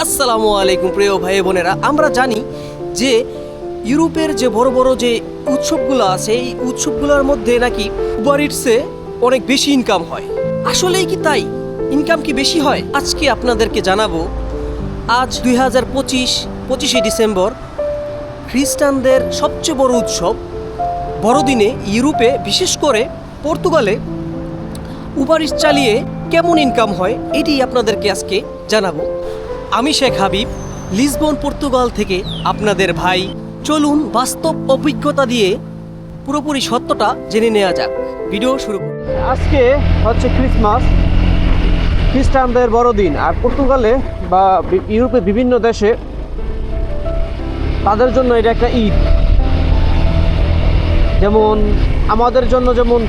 আসসালামু আলাইকুম প্রিয় ভাই বোনেরা, আমরা জানি যে ইউরোপের যে বড় বড় যে উৎসবগুলো আছে এই উৎসবগুলোর মধ্যে নাকি উবার ইটসে অনেক বেশি ইনকাম হয়। আসলেই কি তাই? ইনকাম কি বেশি হয়? আজকে আপনাদেরকে জানাবো। আজ 2025 ডিসেম্বর, খ্রিস্টানদের সবচেয়ে বড় উৎসব বড়দিনে ইউরোপে, বিশেষ করে পর্তুগালে উবার ইটস চালিয়ে কেমন ইনকাম হয় এটি আপনাদেরকে আজকে জানাবো। আমি শেখ হাবিব, লিসবন পর্তুগাল থেকে আপনাদের ভাই। চলুন বাস্তব অভিজ্ঞতা দিয়ে পুরোপুরি সত্যটা জেনে নেওয়া যাক। ভিডিও শুরু করুন। আজকে হচ্ছে ক্রিসমাস, খ্রিস্টানদের বড়দিন। আর পর্তুগালে বা ইউরোপের বিভিন্ন দেশে তাদের জন্য এটা একটা ঈদ। যেমন আমাদের জন্য যেমন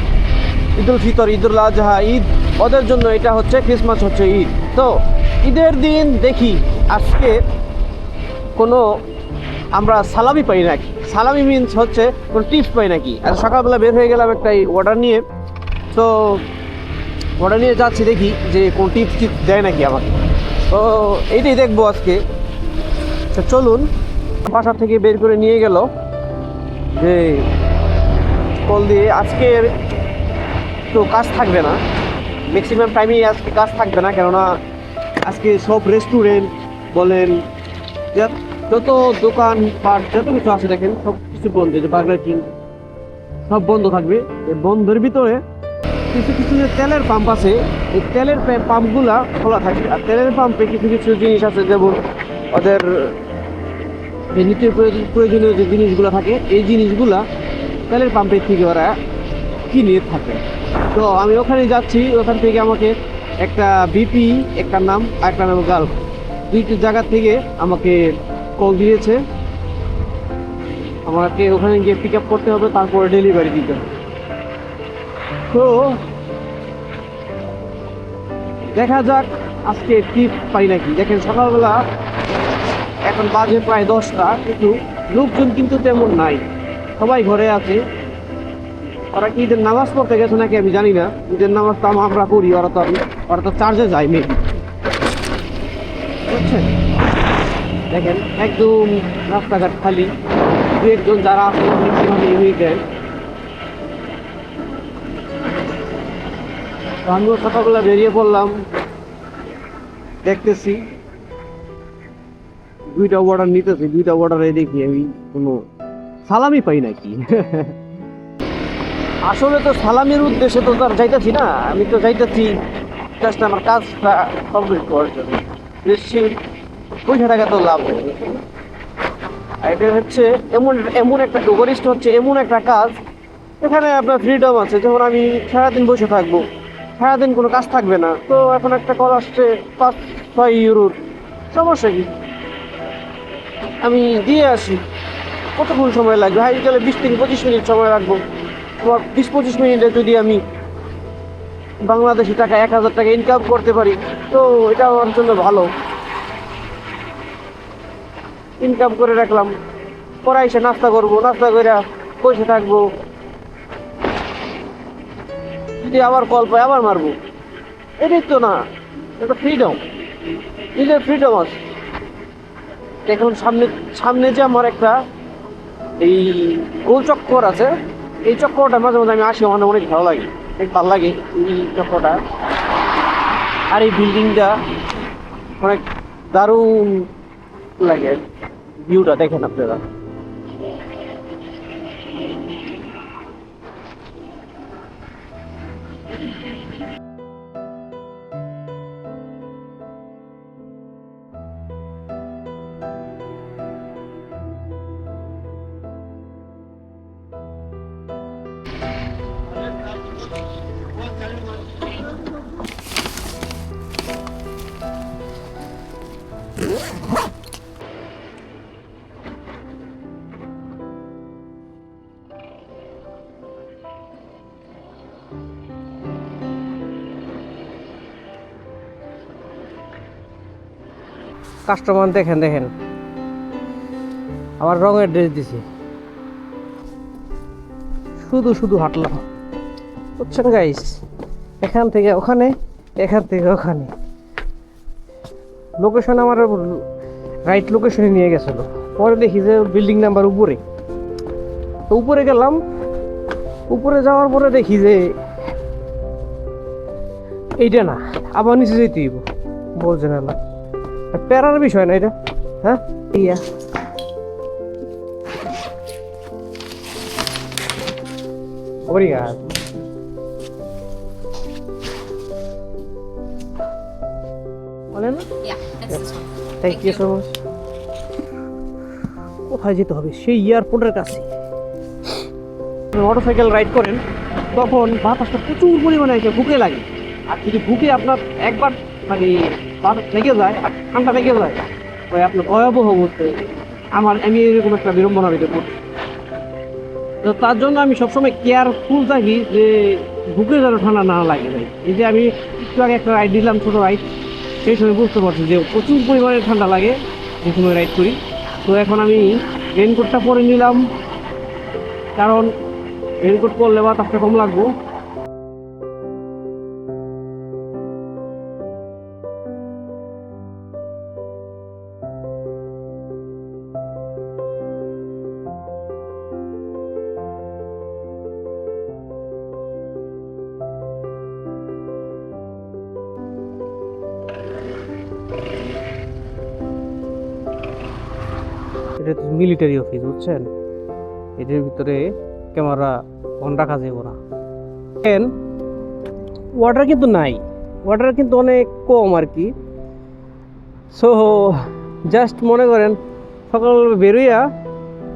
ঈদুল ফিতর, ঈদুল আজহা ঈদ, ওদের জন্য এটা হচ্ছে ক্রিসমাস, হচ্ছে ঈদ। তো ঈদের দিন দেখি আজকে কোনো আমরা সালামি পাই নাকি। সালামি মিনস হচ্ছে কোনো টিপস পাই নাকি। আর সকালবেলা বের হয়ে গেলাম একটা অর্ডার নিয়ে। তো অর্ডার নিয়ে যাচ্ছি, দেখি যে কোন টিপস দেয় নাকি আমাকে। তো এইটাই দেখবো আজকে। তো চলুন, বাসা থেকে বের করে নিয়ে গেল যে কল দিয়ে আজকের তো কাজ থাকবে না, ম্যাক্সিমাম টাইমেই আজকে কাজ থাকবে না। কেননা আজকে সব রেস্টুরেন্ট বলেন, যত দোকান পাট যত কিছু আছে দেখেন সব কিছু বন্ধ। যে বার্গার কিং সব বন্ধ থাকবে। এই বন্ধের ভিতরে কিছু কিছু যে তেলের পাম্প আছে, এই তেলের পাম্পগুলা খোলা থাকবে। আর তেলের পাম্পে কিছু কিছু জিনিস আছে, যেমন ওদের যে নিত্য প্রয়োজনীয় যে জিনিসগুলো থাকে, এই জিনিসগুলা তেলের পাম্পের থেকে ওরা কিনে থাকে। তো আমি ওখানে যাচ্ছি, ওখান থেকে আমাকে একটা বিপি, একটা নাম আর একটা নাম গার্ল, দুইটি জায়গা থেকে আমাকে কল দিয়েছে। আমাকে ওখানে গিয়ে পিক আপ করতে হবে, তারপরে ডেলিভারি দিতে হবে। তো দেখা যাক আজকে টিপ পাই নাকি। দেখেন সকালবেলা এখন বাজে প্রায় 10টা, কিন্তু লোকজন কিন্তু তেমন নাই, সবাই ঘরে আছে। ওরা কি ঈদের নামাজ পড়তে গেছে নাকি আমি জানি না। ঈদের নামাজ তো আমরা পড়ি, ওরা তো চার্জে যায় মেবি, বুঝছেন। দেখেন একদম রাস্তাঘাট খালি, দু একজন যারা আছে দেয়। আমিও সকালবেলা বেরিয়ে পড়লাম, দেখতেছি দুইটা অর্ডার নিতেছি। দুইটা অর্ডারে দেখি আমি কোনো সালামি পাই নাকি। আসলে তো সালামির উদ্দেশ্যে তো তার যাইতেছি না, আমি তো যাইতেছি জাস্ট আমার কাজটা কমপ্লিট করার জন্য। বেশি পয়সা টাকা তো লাভ নেই। এটা হচ্ছে এমন একটা ডোগরিস্ট, হচ্ছে এমন একটা কাজ এখানে আপনার ফ্রিডম আছে। যেমন আমি সারাদিন বসে থাকবো, সারাদিন কোনো কাজ থাকবে না। তো এখন একটা কল আসছে 5-6 ইউরোর, সমস্যা কি, আমি দিয়ে আসি। কতক্ষণ সময় লাগবে? হাই গেলে 20 থেকে 25 মিনিট সময় রাখবো। তোমার 20-25 মিনিটে যদি আমি বাংলাদেশি টাকা 1000 টাকা ইনকাম করতে পারি, তো এটা আমার জন্য ভালো। ইনকাম করে রাখলাম, পরে এসে নাস্তা করবো, নাস্তা করে বসে থাকবো। যদি আবার কল পাই আবার মারবো। এটাই তো না, এটা ফ্রিডম, নিজের ফ্রিডম আছে। এখন সামনে যে আমার একটা এই গোল চক্কর আছে, এই চক্করটা মাঝে মাঝে আমি আসি, আমার অনেক ভালো লাগে, অনেক ভালো লাগে এই চক্করটা। আর এই বিল্ডিংটা অনেক দারুণ লাগে, ভিউটা দেখেন আপনারা। কাস্টমার দেখেন দেখেন, আবার রঙের ড্রেস দিছি, শুধু শুধু হাঁটলাম, বুঝছেন গাইস। এখান থেকে ওখানে, এখান থেকে ওখানে, লোকেশন আমার রাইট লোকেশনে নিয়ে গেছিল। পরে দেখি যে বিল্ডিং নাম্বার উপরে, তো উপরে গেলাম। উপরে যাওয়ার পরে দেখি যে এইটা না, আবার নিচে যেতে হইব। বলছে না প্যারার বিষয় না এটা। হ্যাঁ ইয়া Obrigado. বলে না? Yeah, that's this one. Thank you so much. কোথায় যেতে হবে? সেই এয়ারপোর্টের কাছে। মোটরসাইকেল রাইড করেন তখন বাতাসটা প্রচুর পরিমাণে এসে বুকে লাগে। আর যদি বুকে আপনার একবার মানে বাতাস লেগে যায় আর ঠান্ডা লেগে যায়, ওই আপনার ভয়াবহ বলতে আমি এরকম একটা বিড়ম্বনার ভিতরে পড়ি। তো তার জন্য আমি সবসময় কেয়ারফুল থাকি যে বুকে যেন ঠান্ডা না লাগে ভাই। এই যে আমি একটু আগে একটা রাইড দিলাম, ছোটো রাইড, সেই সময় বুঝতে পারছি যে প্রচুর পরিমাণে ঠান্ডা লাগে যে সময় রাইড করি। তো এখন আমি রেনকোটটা পরে নিলাম, কারণ রেনকোট পরলে বাতাসটা কম লাগবো। এটা তো মিলিটারি অফিস, বুঝছেন? এটার ভিতরে ক্যামেরা অন রাখা যাবে না। ওয়াটার কিন্তু নাই, ওয়াটার কিন্তু অনেক কম আর কি। সো জাস্ট মনে করেন সকাল বেরোইয়া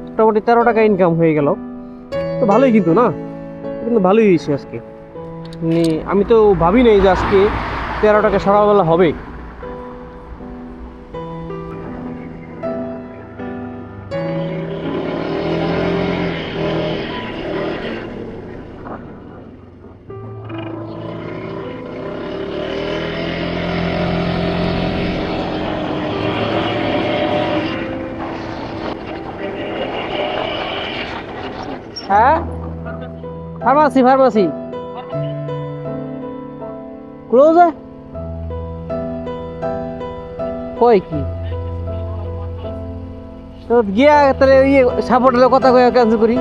মোটামুটি 13 টাকা ইনকাম হয়ে গেল। তো ভালোই কিন্তু না, কিন্তু ভালোই হয়েছে আজকে। আমি তো ভাবি নাই যে আজকে 13 টাকা সকালবেলা হবে। হ্যাঁ, ফার্মাসি ক্লোজ কই কি তো গিয়া তাহলে ইয়ে সাপোর্টের কথা কয়ে ক্যান্সেল করি।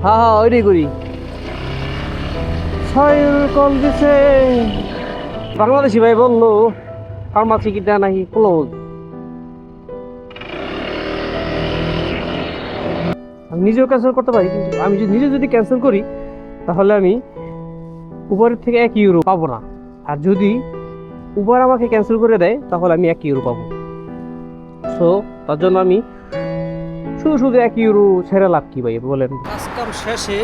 হ্যাঁ ওইটাই করি। কল দিছে বাংলাদেশি ভাই, বললো ফার্মাসি কিটা নাকি ক্লোজ। আমি নিজেও ক্যান্সেল করতে পারি, কিন্তু আমি যদি ক্যান্সেল করি তাহলে আমি উবারের থেকে 1 ইউরো পাবো না। আর যদি উবার আমাকে ক্যান্সেল করে দেয় তাহলে আমি 1 ইউরো পাবো। সো তার জন্য আমি শুধু 1 ইউরো ছেড়ে লাভ কি ভাই বলেন? কাজকাম শেষে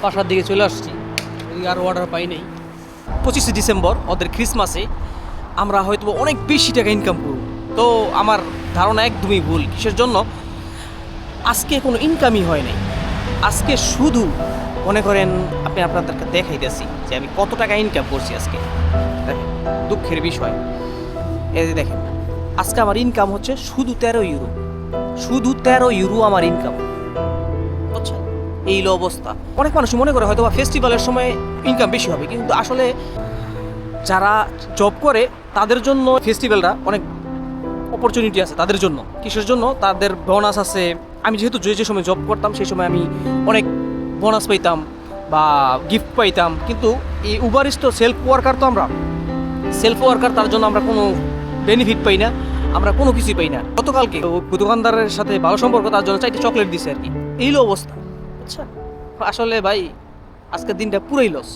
বাসার দিকে চলে আসছি, আর অর্ডার পাই নাই। 25 ডিসেম্বর ওদের ক্রিসমাসে আমরা হয়তো অনেক বেশি টাকা ইনকাম করব। তো আমার ধারণা একদমই ভুল। কিসের জন্য? আজকে কোনো ইনকামই হয় নাই। আজকে শুধু মনে করেন আপনাদেরকে দেখাইতেছি যে আমি কত টাকা ইনকাম করছি আজকে। দেখেন, দুঃখের বিষয় এই যে দেখেন, আজকে আমার ইনকাম হচ্ছে শুধু 13 ইউরো। শুধু 13 ইউরো আমার ইনকাম। বুঝছেন? এই অবস্থা। অনেক মানুষ মনে করে হয়তো বা ফেস্টিভ্যালের সময় ইনকাম বেশি হবে, কিন্তু আসলে যারা জব করে তাদের জন্য ফেস্টিভ্যালটা অনেক অপরচুনিটি আছে তাদের জন্য। কিসের জন্য? তাদের বোনাস আছে। আমি যেহেতু যে সময় জব করতাম সেই সময় আমি অনেক বোনাস পাইতাম বা গিফট পাইতাম। কিন্তু এই উবারিস তো সেলফ ওয়ার্কার, তো আমরা সেলফ ওয়ার্কার, তার জন্য আমরা কোনো বেনিফিট পাই না, আমরা কোনো কিছুই পাই না। গতকালকে দোকানদারের সাথে ভালো সম্পর্ক, তার জন্য 4টা চকলেট দিছে আর কি। এই অবস্থা। আচ্ছা, আসলে ভাই আজকের দিনটা পুরোই লস।